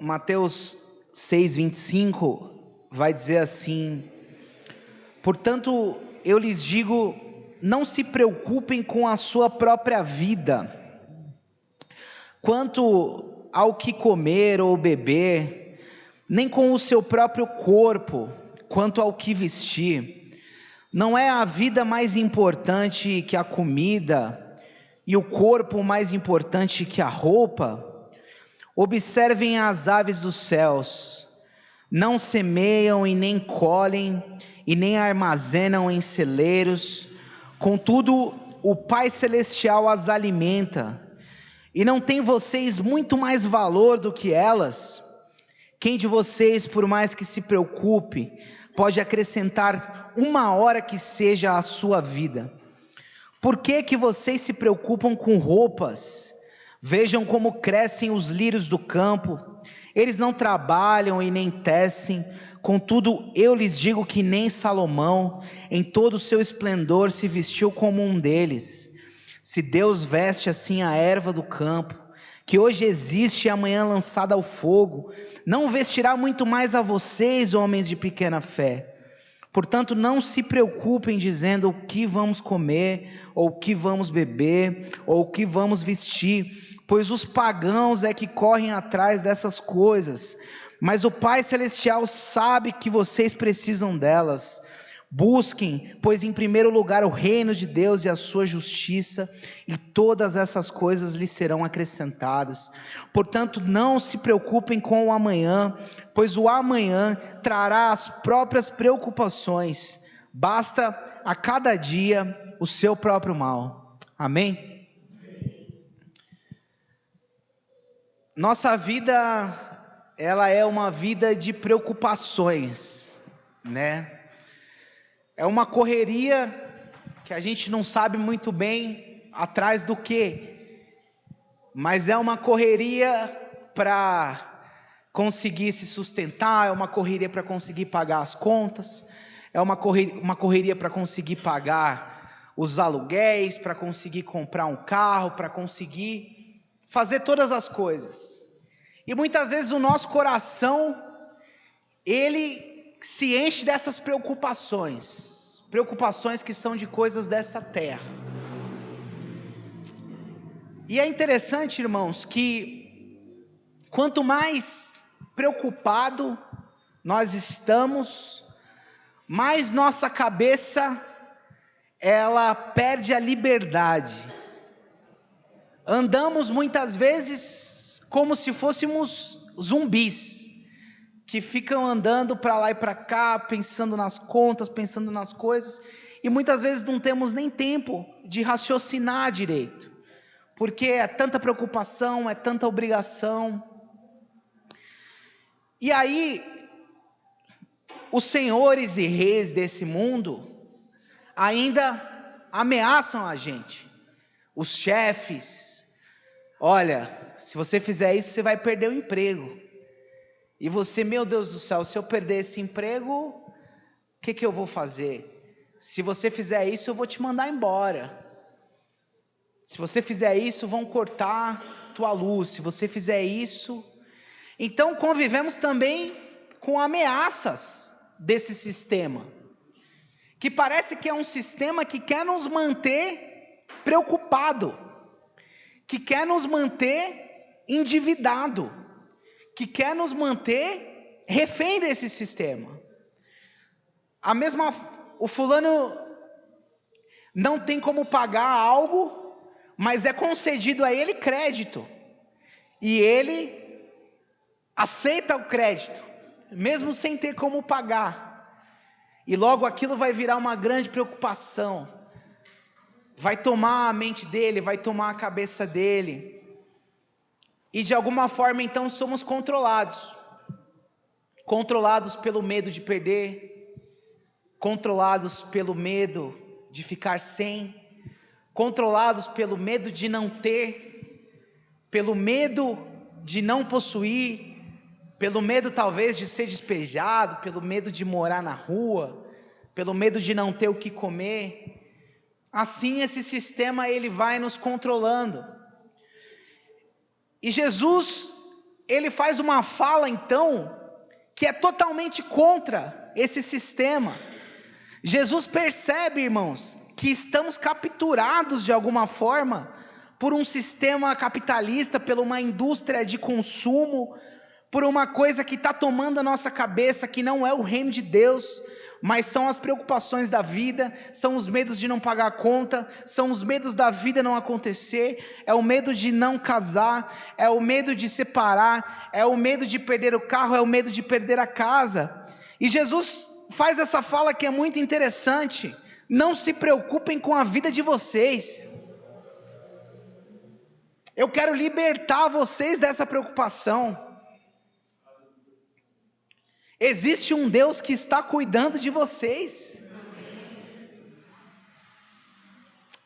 Mateus 6:25 vai dizer assim: portanto, eu lhes digo, não se preocupem com a sua própria vida, quanto ao que comer ou beber, nem com o seu próprio corpo, quanto ao que vestir. Não é a vida mais importante que a comida, e o corpo mais importante que a roupa? Observem as aves dos céus, não semeiam e nem colhem, e nem armazenam em celeiros, contudo o Pai Celestial as alimenta. E não tem vocês muito mais valor do que elas? Quem de vocês, por mais que se preocupe, pode acrescentar uma hora que seja à sua vida? Por que vocês se preocupam com roupas? Vejam como crescem os lírios do campo, eles não trabalham e nem tecem, contudo eu lhes digo que nem Salomão, em todo o seu esplendor, se vestiu como um deles. Se Deus veste assim a erva do campo, que hoje existe e amanhã lançada ao fogo, não vestirá muito mais a vocês, homens de pequena fé? Portanto, não se preocupem dizendo o que vamos comer, ou o que vamos beber, ou o que vamos vestir, pois os pagãos é que correm atrás dessas coisas, mas o Pai Celestial sabe que vocês precisam delas. Busquem, pois em primeiro lugar o reino de Deus e a sua justiça, e todas essas coisas lhes serão acrescentadas. Portanto, não se preocupem com o amanhã, pois o amanhã trará as próprias preocupações. Basta a cada dia o seu próprio mal. Amém? Nossa vida, ela é uma vida de preocupações, né? É uma correria que a gente não sabe muito bem atrás do que, mas é uma correria para conseguir se sustentar, é uma correria para conseguir pagar as contas, é uma correria para conseguir pagar os aluguéis, para conseguir comprar um carro, para conseguir fazer todas as coisas. E muitas vezes o nosso coração, ele se enche dessas preocupações que são de coisas dessa terra. E é interessante, irmãos, que quanto mais preocupado nós estamos, mais nossa cabeça, ela perde a liberdade. Andamos muitas vezes como se fôssemos zumbis, que ficam andando para lá e para cá, pensando nas contas, pensando nas coisas, e muitas vezes não temos nem tempo de raciocinar direito, porque é tanta preocupação, é tanta obrigação. E aí, os senhores e reis desse mundo ainda ameaçam a gente, os chefes: olha, se você fizer isso, você vai perder o emprego. E você, meu Deus do céu, se eu perder esse emprego, o que eu vou fazer? Se você fizer isso, eu vou te mandar embora. Se você fizer isso, vão cortar tua luz. Se você fizer isso... Então convivemos também com ameaças desse sistema, que parece que é um sistema que quer nos manter preocupado, que quer nos manter endividado, que quer nos manter refém desse sistema. O fulano não tem como pagar algo, mas é concedido a ele crédito, e ele aceita o crédito, mesmo sem ter como pagar, e logo aquilo vai virar uma grande preocupação, vai tomar a mente dele, vai tomar a cabeça dele, e de alguma forma então somos controlados pelo medo de perder, controlados pelo medo de ficar sem, controlados pelo medo de não ter, pelo medo de não possuir, pelo medo talvez de ser despejado, pelo medo de morar na rua, pelo medo de não ter o que comer. Assim esse sistema ele vai nos controlando. E Jesus, ele faz uma fala então, que é totalmente contra esse sistema. Jesus percebe, irmãos, que estamos capturados de alguma forma, por um sistema capitalista, por uma indústria de consumo, por uma coisa que está tomando a nossa cabeça, que não é o reino de Deus, mas são as preocupações da vida, são os medos de não pagar a conta, são os medos da vida não acontecer, é o medo de não casar, é o medo de separar, é o medo de perder o carro, é o medo de perder a casa. E Jesus faz essa fala que é muito interessante: não se preocupem com a vida de vocês. Eu quero libertar vocês dessa preocupação. Existe um Deus que está cuidando de vocês.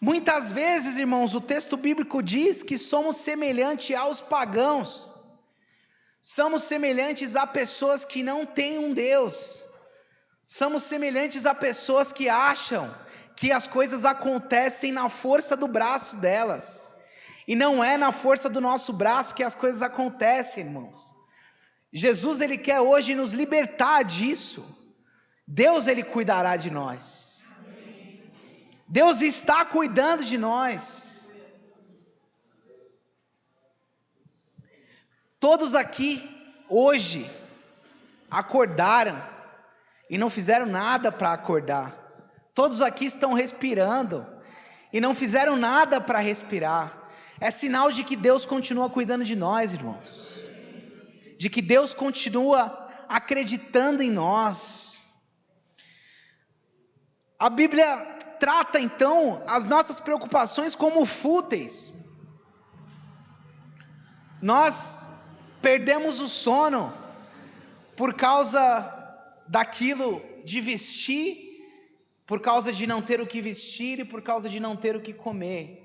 Muitas vezes, irmãos, o texto bíblico diz que somos semelhantes aos pagãos. Somos semelhantes a pessoas que não têm um Deus. Somos semelhantes a pessoas que acham que as coisas acontecem na força do braço delas. E não é na força do nosso braço que as coisas acontecem, irmãos. Jesus, ele quer hoje nos libertar disso. Deus, ele cuidará de nós. Deus está cuidando de nós. Todos aqui, hoje, acordaram e não fizeram nada para acordar. Todos aqui estão respirando e não fizeram nada para respirar. É sinal de que Deus continua cuidando de nós, irmãos. De que Deus continua acreditando em nós. A Bíblia trata então as nossas preocupações como fúteis. Nós perdemos o sono por causa daquilo de vestir, por causa de não ter o que vestir e por causa de não ter o que comer.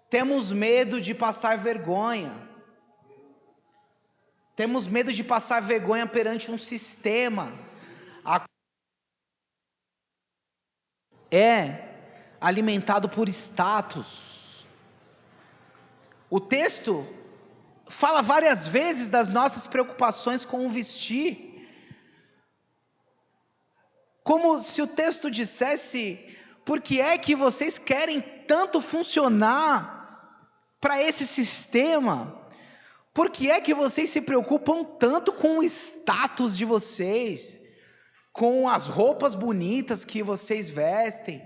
Temos medo de passar vergonha. Temos medo de passar vergonha perante um sistema. É alimentado por status. O texto fala várias vezes das nossas preocupações com o vestir. Como se o texto dissesse: por que é que vocês querem tanto funcionar para esse sistema? Por que é que vocês se preocupam tanto com o status de vocês, com as roupas bonitas que vocês vestem,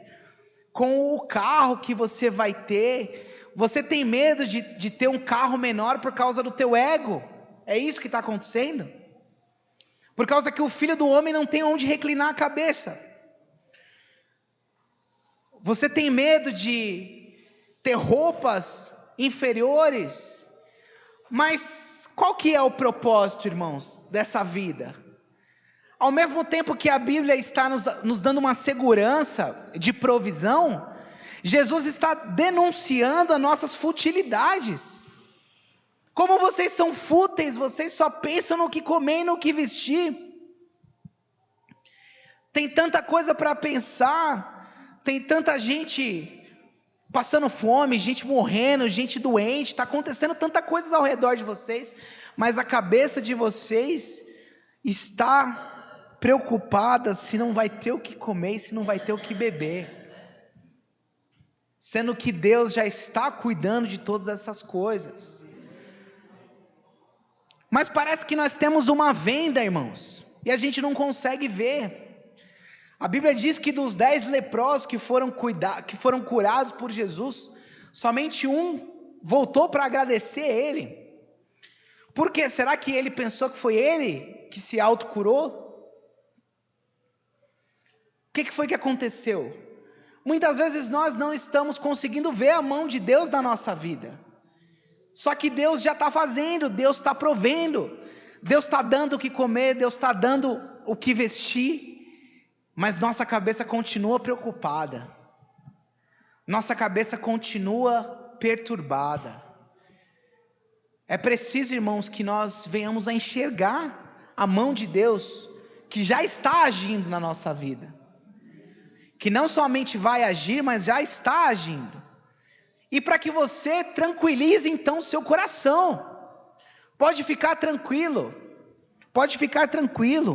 com o carro que você vai ter? Você tem medo de ter um carro menor por causa do teu ego? É isso que está acontecendo? Por causa que o Filho do Homem não tem onde reclinar a cabeça. Você tem medo de ter roupas inferiores? Mas qual que é o propósito, irmãos, dessa vida? Ao mesmo tempo que a Bíblia está nos dando uma segurança de provisão, Jesus está denunciando as nossas futilidades. Como vocês são fúteis, vocês só pensam no que comer e no que vestir. Tem tanta coisa para pensar, tem tanta gente passando fome, gente morrendo, gente doente, está acontecendo tanta coisa ao redor de vocês, mas a cabeça de vocês está preocupada se não vai ter o que comer e se não vai ter o que beber, sendo que Deus já está cuidando de todas essas coisas. Mas parece que nós temos uma venda, irmãos, e a gente não consegue ver. A Bíblia diz que dos 10 leprosos que foram curados por Jesus, somente um voltou para agradecer a ele. Por quê? Será que ele pensou que foi ele que se autocurou? O que foi que aconteceu? Muitas vezes nós não estamos conseguindo ver a mão de Deus na nossa vida. Só que Deus já está fazendo, Deus está provendo, Deus está dando o que comer, Deus está dando o que vestir. Mas nossa cabeça continua preocupada, nossa cabeça continua perturbada. É preciso, irmãos, que nós venhamos a enxergar a mão de Deus, que já está agindo na nossa vida, que não somente vai agir, mas já está agindo. E para que você tranquilize então o seu coração, Pode ficar tranquilo, pode ficar tranquilo.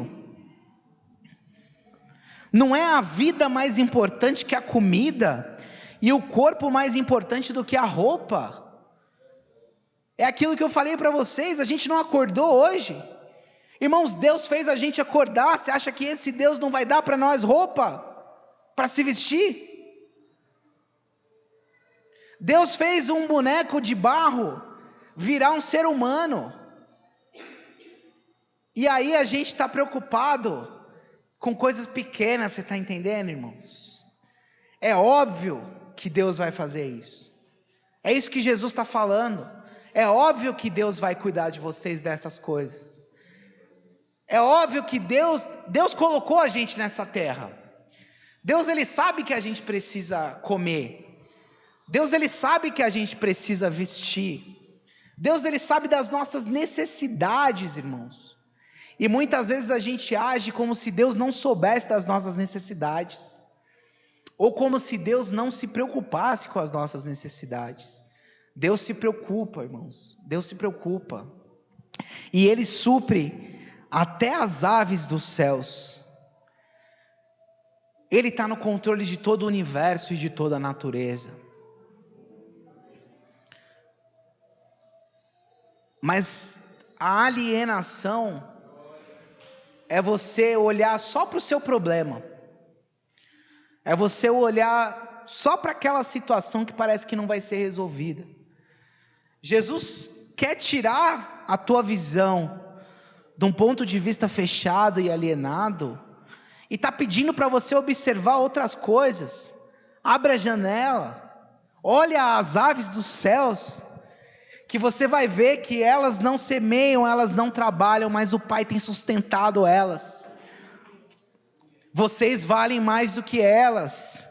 Não é a vida mais importante que a comida, e o corpo mais importante do que a roupa. É aquilo que eu falei para vocês, a gente não acordou hoje. Irmãos, Deus fez a gente acordar. Você acha que esse Deus não vai dar para nós roupa para se vestir? Deus fez um boneco de barro virar um ser humano. E aí a gente está preocupado com coisas pequenas, você está entendendo, irmãos? É óbvio que Deus vai fazer isso. É isso que Jesus está falando. É óbvio que Deus vai cuidar de vocês dessas coisas. É óbvio que Deus colocou a gente nessa terra. Deus, Ele sabe que a gente precisa comer. Deus, Ele sabe que a gente precisa vestir. Deus, Ele sabe das nossas necessidades, irmãos. E muitas vezes a gente age como se Deus não soubesse das nossas necessidades. Ou como se Deus não se preocupasse com as nossas necessidades. Deus se preocupa, irmãos. Deus se preocupa. E Ele supre até as aves dos céus. Ele está no controle de todo o universo e de toda a natureza. Mas a alienação é você olhar só para o seu problema. É você olhar só para aquela situação que parece que não vai ser resolvida. Jesus quer tirar a tua visão de um ponto de vista fechado e alienado, e está pedindo para você observar outras coisas. Abra a janela, olha as aves dos céus, que você vai ver que elas não semeiam, elas não trabalham, mas o Pai tem sustentado elas. Vocês valem mais do que elas.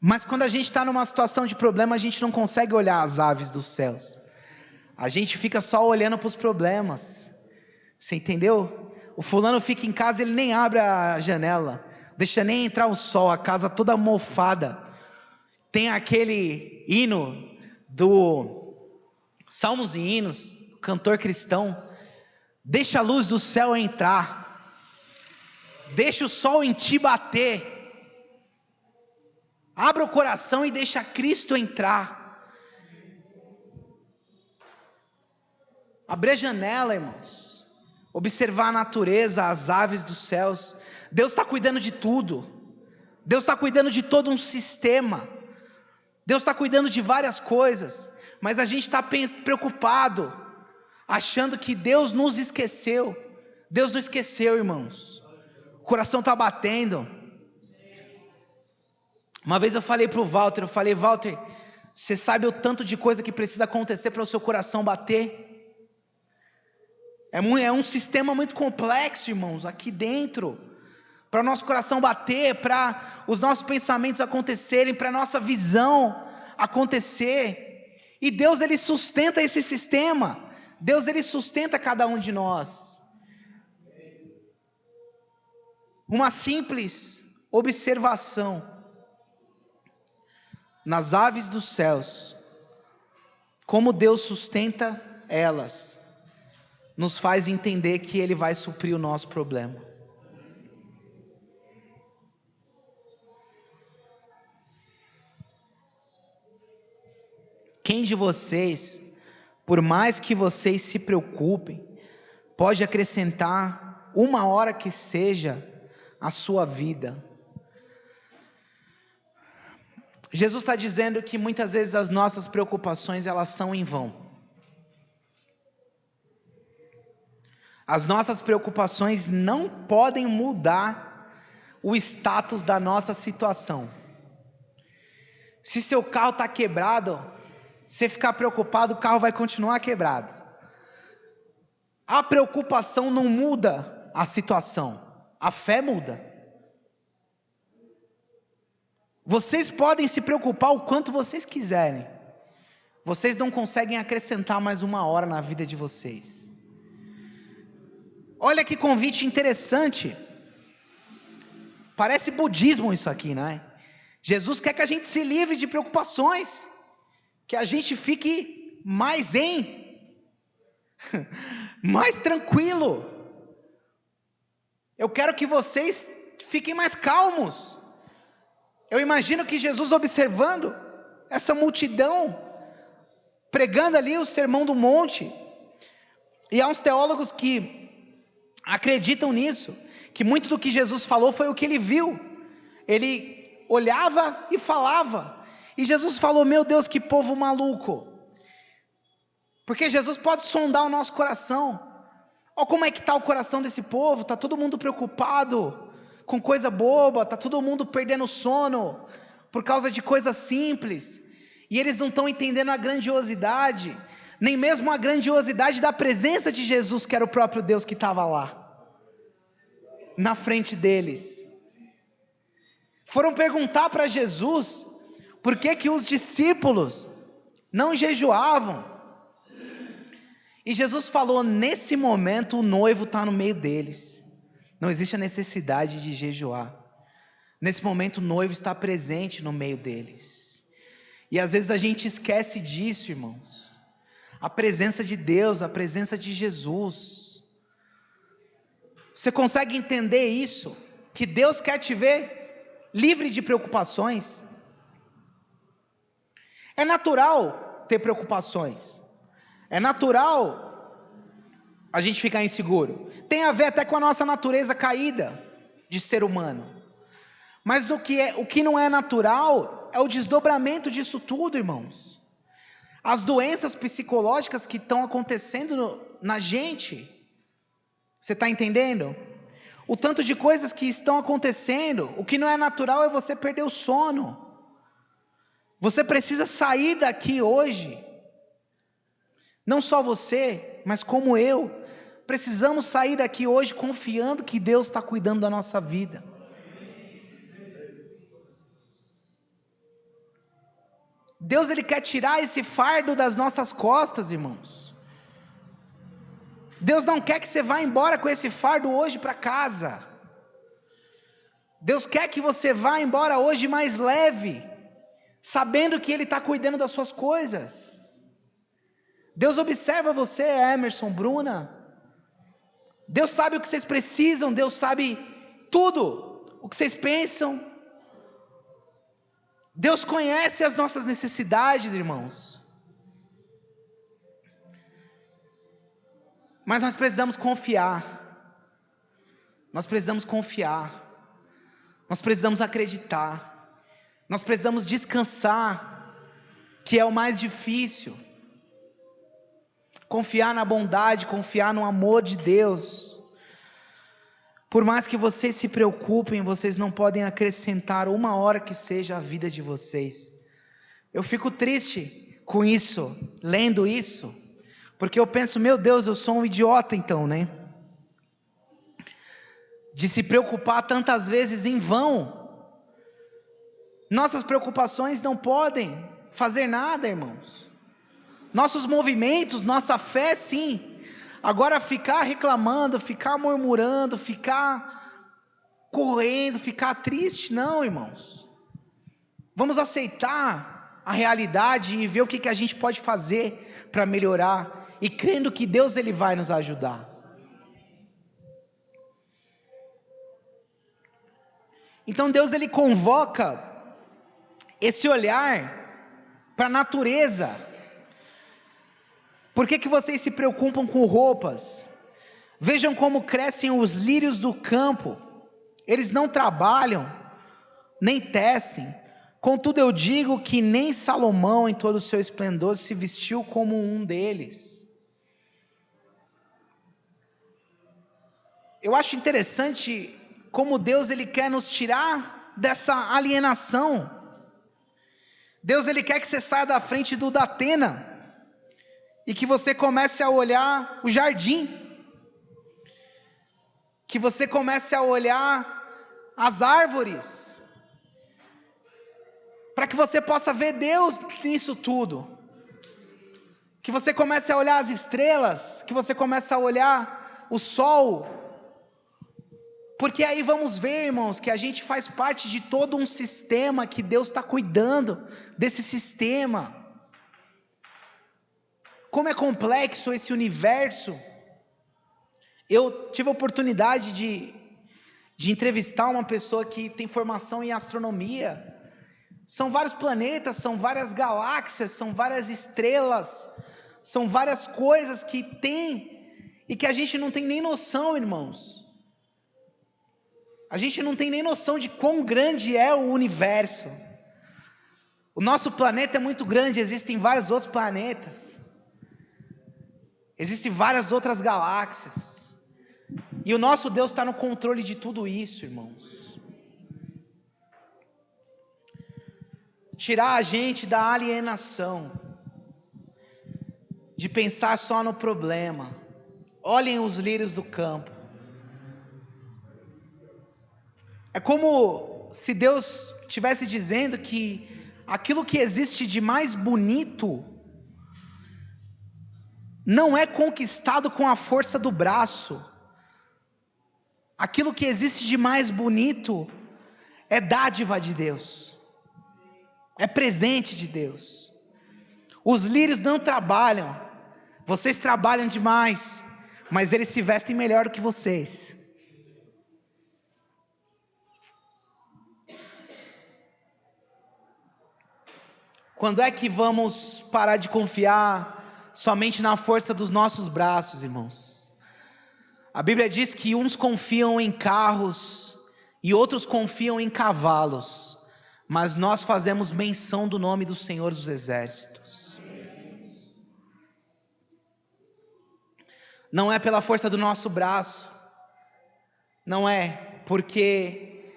Mas quando a gente está numa situação de problema, a gente não consegue olhar as aves dos céus. A gente fica só olhando para os problemas. Você entendeu? O fulano fica em casa, ele nem abre a janela, deixa nem entrar o sol, a casa toda mofada. Tem aquele hino do Salmos e Hinos, cantor cristão: deixa a luz do céu entrar, deixa o sol em ti bater, abra o coração e deixa Cristo entrar. Abrir a janela, irmãos, observar a natureza, as aves dos céus. Deus está cuidando de tudo. Deus está cuidando de todo um sistema. Deus está cuidando de várias coisas, mas a gente está preocupado, achando que Deus nos esqueceu. Deus não esqueceu, irmãos. O coração está batendo. Uma vez eu falei para o Walter, Walter, você sabe o tanto de coisa que precisa acontecer para o seu coração bater? É um sistema muito complexo, irmãos, aqui dentro, para o nosso coração bater, para os nossos pensamentos acontecerem, para a nossa visão acontecer. E Deus, Ele sustenta esse sistema. Deus, Ele sustenta cada um de nós. Uma simples observação nas aves dos céus, como Deus sustenta elas, nos faz entender que Ele vai suprir o nosso problema. Quem de vocês, por mais que vocês se preocupem, pode acrescentar 1 hora que seja à sua vida? Jesus está dizendo que muitas vezes as nossas preocupações, elas são em vão. As nossas preocupações não podem mudar o status da nossa situação. Se seu carro está quebrado, você ficar preocupado, o carro vai continuar quebrado. A preocupação não muda a situação, a fé muda. Vocês podem se preocupar o quanto vocês quiserem, vocês não conseguem acrescentar mais 1 hora na vida de vocês. Olha que convite interessante. Parece budismo isso aqui, não é? Jesus quer que a gente se livre de preocupações. que a gente fique mais mais tranquilo. Eu quero que vocês fiquem mais calmos. Eu imagino que Jesus observando essa multidão, pregando ali o Sermão do Monte, e há uns teólogos que acreditam nisso, que muito do que Jesus falou foi o que ele viu. Ele olhava e falava, e Jesus falou: meu Deus, que povo maluco. Porque Jesus pode sondar o nosso coração. Olha como é que está o coração desse povo. Está todo mundo preocupado com coisa boba, está todo mundo perdendo sono por causa de coisas simples, e eles não estão entendendo a grandiosidade, nem mesmo a grandiosidade da presença de Jesus, que era o próprio Deus que estava lá, na frente deles. Foram perguntar para Jesus, por que os discípulos não jejuavam, e Jesus falou: nesse momento o noivo está no meio deles, não existe a necessidade de jejuar, nesse momento o noivo está presente no meio deles, e às vezes a gente esquece disso, irmãos, a presença de Deus, a presença de Jesus. Você consegue entender isso? Que Deus quer te ver livre de preocupações. É natural ter preocupações, é natural a gente ficar inseguro, tem a ver até com a nossa natureza caída de ser humano, mas o que não é natural é o desdobramento disso tudo, irmãos. As doenças psicológicas que estão acontecendo na gente, você está entendendo? O tanto de coisas que estão acontecendo, o que não é natural é você perder o sono. Você precisa sair daqui hoje, não só você, mas como eu, precisamos sair daqui hoje confiando que Deus está cuidando da nossa vida. Deus, Ele quer tirar esse fardo das nossas costas, irmãos. Deus não quer que você vá embora com esse fardo hoje para casa. Deus quer que você vá embora hoje mais leve, sabendo que Ele está cuidando das suas coisas. Deus observa você, Emerson, Bruna. Deus sabe o que vocês precisam, Deus sabe tudo o que vocês pensam. Deus conhece as nossas necessidades, irmãos. Mas nós precisamos confiar. Nós precisamos confiar. Nós precisamos acreditar. Nós precisamos descansar, que é o mais difícil. Confiar na bondade, confiar no amor de Deus. Por mais que vocês se preocupem, vocês não podem acrescentar uma hora que seja a vida de vocês. Eu fico triste com isso, lendo isso, porque eu penso: meu Deus, eu sou um idiota então, né? De se preocupar tantas vezes em vão. Nossas preocupações não podem fazer nada, irmãos. Nossos movimentos, nossa fé, sim. Agora ficar reclamando, ficar murmurando, ficar correndo, ficar triste, não, irmãos. Vamos aceitar a realidade e ver o que a gente pode fazer para melhorar, e crendo que Deus, Ele vai nos ajudar. Então Deus, Ele convoca esse olhar para a natureza. Por que vocês se preocupam com roupas? Vejam como crescem os lírios do campo, eles não trabalham, nem tecem. Contudo eu digo que nem Salomão em todo o seu esplendor se vestiu como um deles. Eu acho interessante como Deus, Ele quer nos tirar dessa alienação. Deus, Ele quer que você saia da frente do Datena e que você comece a olhar o jardim, que você comece a olhar as árvores, para que você possa ver Deus nisso tudo, que você comece a olhar as estrelas, que você comece a olhar o sol, porque aí vamos ver, irmãos, que a gente faz parte de todo um sistema, que Deus está cuidando desse sistema. como é complexo esse universo. Eu tive a oportunidade de entrevistar uma pessoa que tem formação em astronomia. São vários planetas, são várias galáxias, são várias estrelas, são várias coisas que tem e que a gente não tem nem noção, irmãos. A gente não tem nem noção de quão grande é o universo. O nosso planeta é muito grande, existem vários outros planetas. Existem várias outras galáxias. E o nosso Deus está no controle de tudo isso, irmãos. Tirar a gente da alienação, de pensar só no problema. Olhem os lírios do campo. É como se Deus estivesse dizendo que aquilo que existe de mais bonito não é conquistado com a força do braço. Aquilo que existe de mais bonito é dádiva de Deus, é presente de Deus. Os lírios não trabalham, vocês trabalham demais, mas eles se vestem melhor do que vocês. Quando é que vamos parar de confiar somente na força dos nossos braços, irmãos? A Bíblia diz que uns confiam em carros e outros confiam em cavalos, mas nós fazemos menção do nome do Senhor dos Exércitos. Não é pela força do nosso braço, não é, porque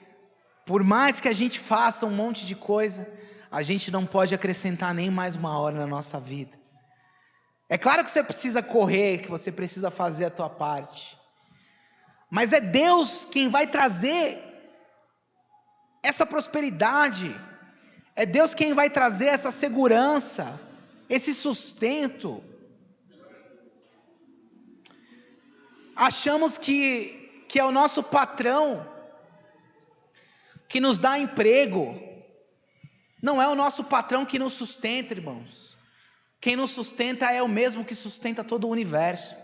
por mais que a gente faça um monte de coisa, a gente não pode acrescentar nem mais uma hora na nossa vida. É claro que você precisa correr, que você precisa fazer a tua parte, mas é Deus quem vai trazer essa prosperidade, é Deus quem vai trazer essa segurança, esse sustento. Achamos que é o nosso patrão que nos dá emprego. Não é o nosso patrão que nos sustenta, irmãos. Quem nos sustenta é o mesmo que sustenta todo o universo.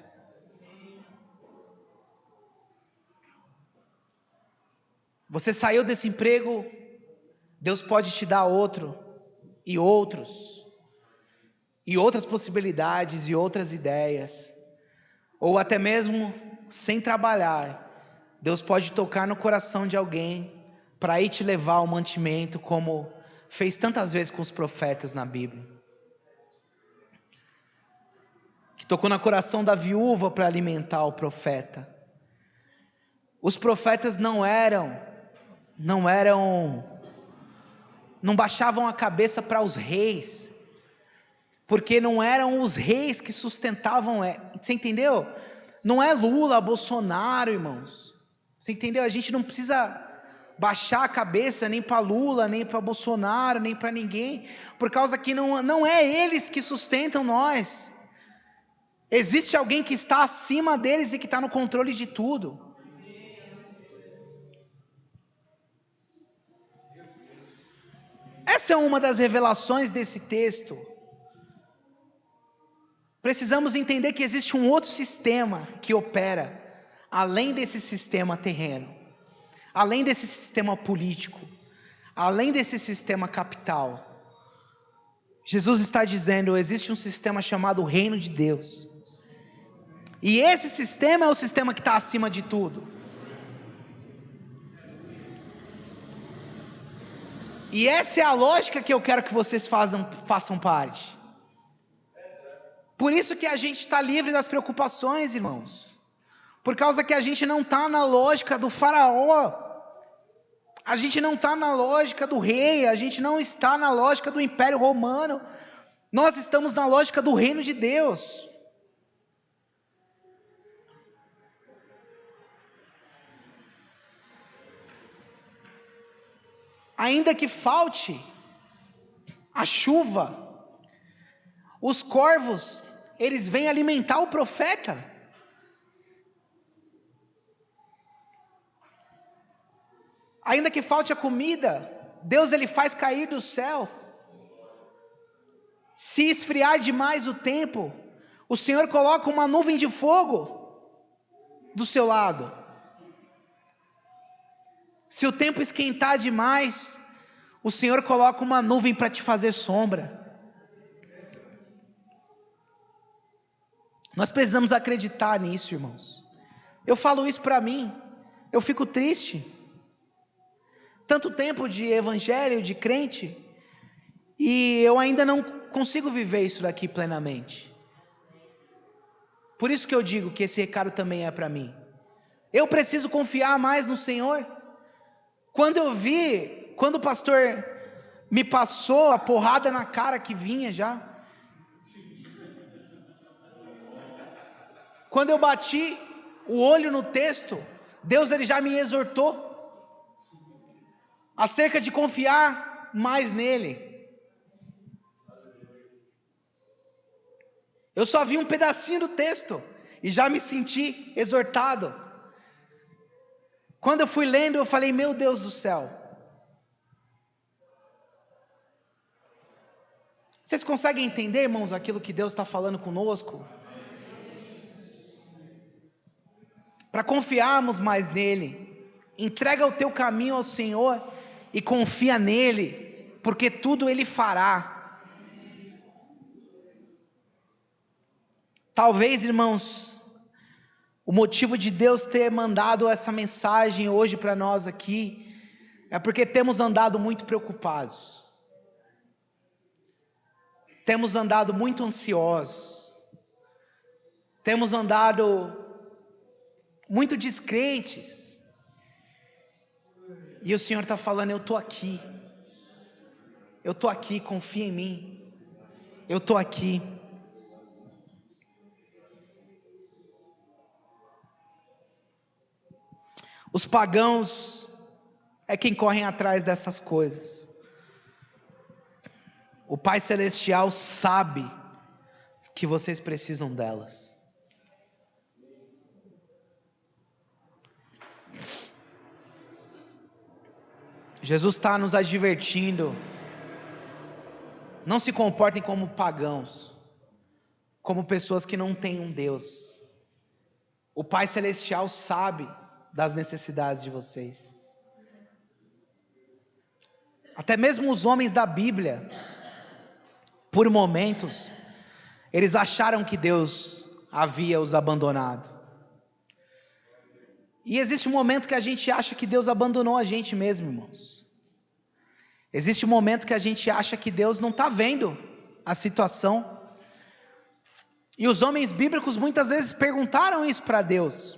Você saiu desse emprego, Deus pode te dar outro, e outros, e outras possibilidades, e outras ideias, ou até mesmo sem trabalhar, Deus pode tocar no coração de alguém, para ir te levar ao mantimento, como fez tantas vezes com os profetas na Bíblia, que tocou no coração da viúva para alimentar o profeta. Os profetas não baixavam a cabeça para os reis, porque não eram os reis que sustentavam, você entendeu? Não é Lula, Bolsonaro, irmãos, você entendeu? A gente não precisa baixar a cabeça nem para Lula, nem para Bolsonaro, nem para ninguém, por causa que não é eles que sustentam nós. Existe alguém que está acima deles e que está no controle de tudo. Essa é uma das revelações desse texto. Precisamos entender que existe um outro sistema que opera, além desse sistema terreno, além desse sistema político, além desse sistema capital. Jesus está dizendo, existe um sistema chamado Reino de Deus. E esse sistema é o sistema que está acima de tudo. E essa é a lógica que eu quero que vocês façam parte. Por isso que a gente está livre das preocupações, irmãos. Por causa que a gente não está na lógica do faraó. A gente não está na lógica do rei. A gente não está na lógica do Império Romano. Nós estamos na lógica do reino de Deus. Ainda que falte a chuva, os corvos, eles vêm alimentar o profeta. Ainda que falte a comida, Deus ele faz cair do céu. Se esfriar demais o tempo, o Senhor coloca uma nuvem de fogo do seu lado. Se o tempo esquentar demais, o Senhor coloca uma nuvem para te fazer sombra. Nós precisamos acreditar nisso, irmãos. Eu falo isso para mim, eu fico triste. Tanto tempo de evangelho, de crente, e eu ainda não consigo viver isso daqui plenamente. Por isso que eu digo que esse recado também é para mim. Eu preciso confiar mais no Senhor. Quando o pastor me passou a porrada na cara que vinha já, quando eu bati o olho no texto, Deus ele já me exortou acerca de confiar mais nele. Eu só vi um pedacinho do texto e já me senti exortado. Quando eu fui lendo, eu falei, meu Deus do céu. Vocês conseguem entender, irmãos, aquilo que Deus está falando conosco? Para confiarmos mais nele, entrega o teu caminho ao Senhor e confia nele, porque tudo ele fará. Talvez, irmãos, o motivo de Deus ter mandado essa mensagem hoje para nós aqui, é porque temos andado muito preocupados, temos andado muito ansiosos, temos andado muito descrentes, e o Senhor está falando, eu estou aqui, confia em mim, eu estou aqui. Os pagãos é quem correm atrás dessas coisas. O Pai Celestial sabe que vocês precisam delas. Jesus está nos advertindo, não se comportem como pagãos, como pessoas que não têm um Deus. O Pai Celestial sabe das necessidades de vocês. Até mesmo os homens da Bíblia, por momentos, eles acharam que Deus havia os abandonado. E existe um momento que a gente acha que Deus abandonou a gente mesmo, irmãos. Existe um momento que a gente acha que Deus não está vendo a situação. E os homens bíblicos muitas vezes perguntaram isso para Deus.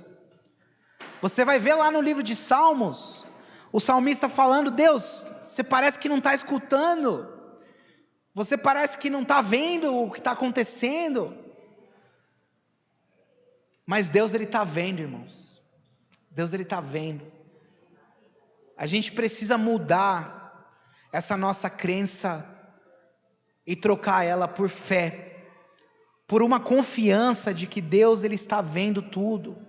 Você vai ver lá no livro de Salmos, o salmista falando, Deus, você parece que não está escutando, você parece que não está vendo o que está acontecendo, mas Deus ele está vendo, irmãos, Deus ele está vendo. A gente precisa mudar essa nossa crença e trocar ela por fé, por uma confiança de que Deus ele está vendo tudo,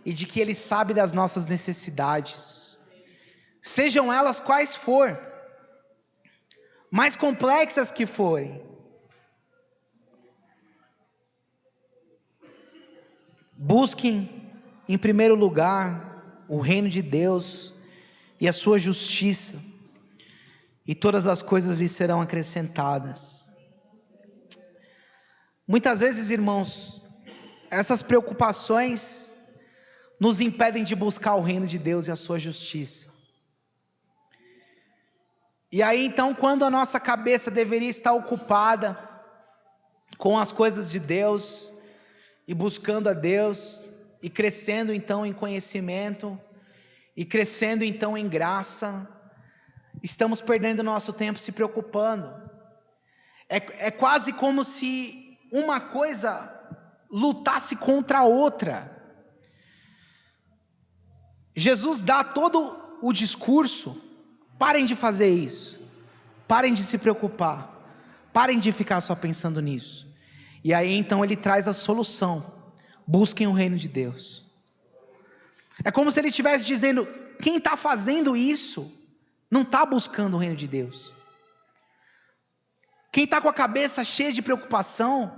e de que Ele sabe das nossas necessidades, sejam elas quais for, mais complexas que forem. Busquem em primeiro lugar o reino de Deus e a sua justiça, e todas as coisas lhes serão acrescentadas. Muitas vezes, irmãos, essas preocupações nos impedem de buscar o reino de Deus e a sua justiça. E aí então, quando a nossa cabeça deveria estar ocupada com as coisas de Deus, e buscando a Deus, e crescendo então em conhecimento, e crescendo então em graça, estamos perdendo nosso tempo se preocupando. É quase como se uma coisa lutasse contra a outra. Jesus dá todo o discurso, parem de fazer isso, parem de se preocupar, parem de ficar só pensando nisso. E aí então ele traz a solução, busquem o reino de Deus. É como se ele estivesse dizendo, quem está fazendo isso, não está buscando o reino de Deus. Quem está com a cabeça cheia de preocupação,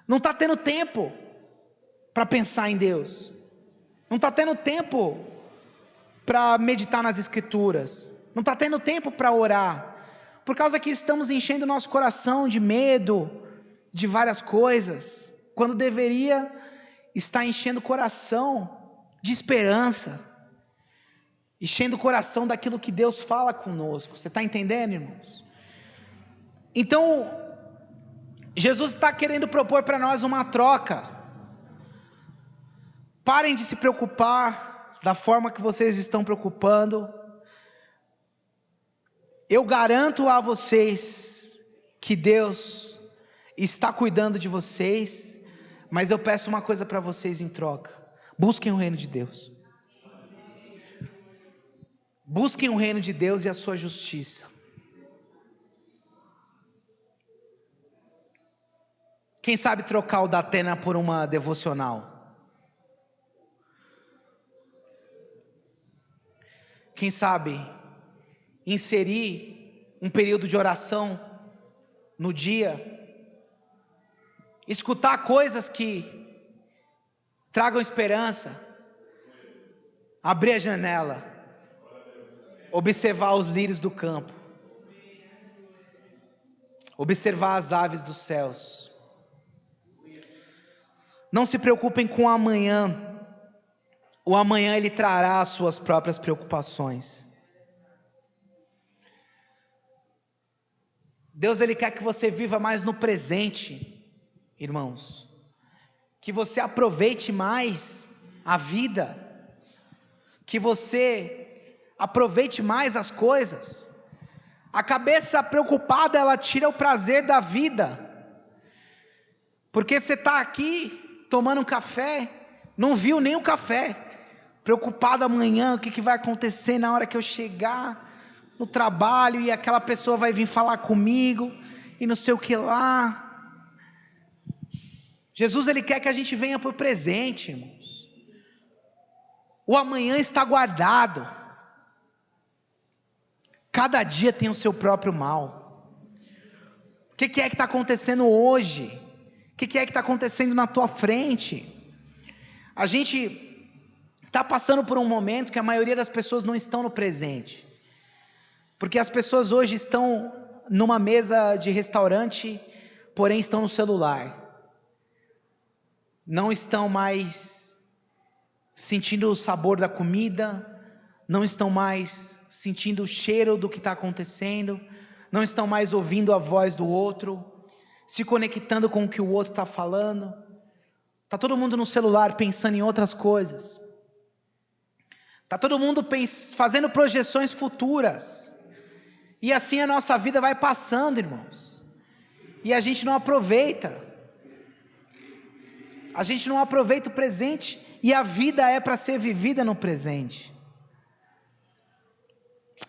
Não está tendo tempo para pensar em Deus. Não está tendo tempo para meditar nas Escrituras. Não está tendo tempo para orar. Por causa que estamos enchendo nosso coração de medo, de várias coisas, quando deveria estar enchendo o coração de esperança, enchendo o coração daquilo que Deus fala conosco. Você está entendendo, irmãos? Então, Jesus está querendo propor para nós uma troca. Parem de se preocupar da forma que vocês estão preocupando. Eu garanto a vocês que Deus está cuidando de vocês, mas eu peço uma coisa para vocês em troca: busquem o reino de Deus. Busquem o reino de Deus e a sua justiça. Quem sabe trocar o Datena por uma devocional? Quem sabe inserir um período de oração no dia? Escutar coisas que tragam esperança? Abrir a janela, observar os lírios do campo, observar as aves dos céus. Não se preocupem com o amanhã. O amanhã ele trará as suas próprias preocupações. Deus ele quer que você viva mais no presente, irmãos. Que você aproveite mais a vida. Que você aproveite mais as coisas. A cabeça preocupada, ela tira o prazer da vida. Porque você está aqui tomando um café, não viu nem o café, preocupado amanhã, o que vai acontecer na hora que eu chegar no trabalho, e aquela pessoa vai vir falar comigo, e não sei o que lá. Jesus ele quer que a gente venha para o presente, irmãos. O amanhã está guardado. Cada dia tem o seu próprio mal. O que é que está acontecendo hoje? O que é que está acontecendo na tua frente? A gente está passando por um momento que a maioria das pessoas não estão no presente. Porque as pessoas hoje estão numa mesa de restaurante, porém estão no celular. Não estão mais sentindo o sabor da comida, não estão mais sentindo o cheiro do que está acontecendo, não estão mais ouvindo a voz do outro, se conectando com o que o outro está falando. Está todo mundo no celular pensando em outras coisas. Está todo mundo fazendo projeções futuras. E assim a nossa vida vai passando, irmãos. E a gente não aproveita. A gente não aproveita o presente. E a vida é para ser vivida no presente.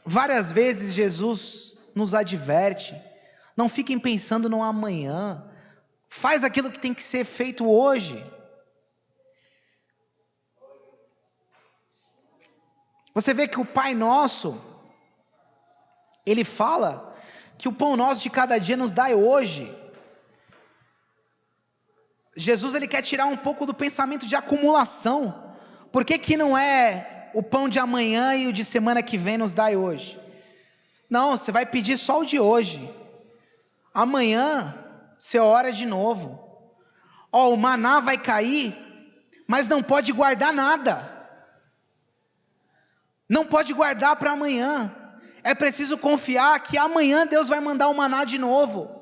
Várias vezes Jesus nos adverte: não fiquem pensando no amanhã. Faz aquilo que tem que ser feito hoje. Você vê que o Pai Nosso, Ele fala que o pão nosso de cada dia nos dai hoje. Jesus ele quer tirar um pouco do pensamento de acumulação. Por que não é o pão de amanhã e o de semana que vem nos dai hoje? Não, você vai pedir só o de hoje. Amanhã você ora de novo. O maná vai cair, mas não pode guardar nada. Não pode guardar para amanhã. É preciso confiar que amanhã Deus vai mandar o maná de novo.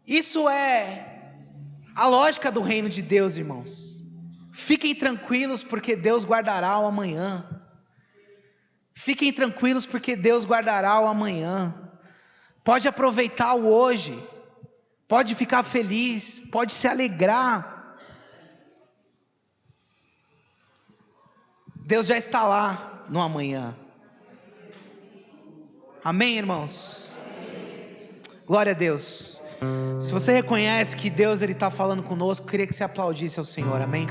Isso é a lógica do reino de Deus, irmãos. Fiquem tranquilos porque Deus guardará o amanhã. Fiquem tranquilos porque Deus guardará o amanhã. Pode aproveitar o hoje. Pode ficar feliz. Pode se alegrar. Deus já está lá no amanhã. Amém, irmãos? Glória a Deus. Se você reconhece que Deus ele está falando conosco, eu queria que você aplaudisse ao Senhor. Amém?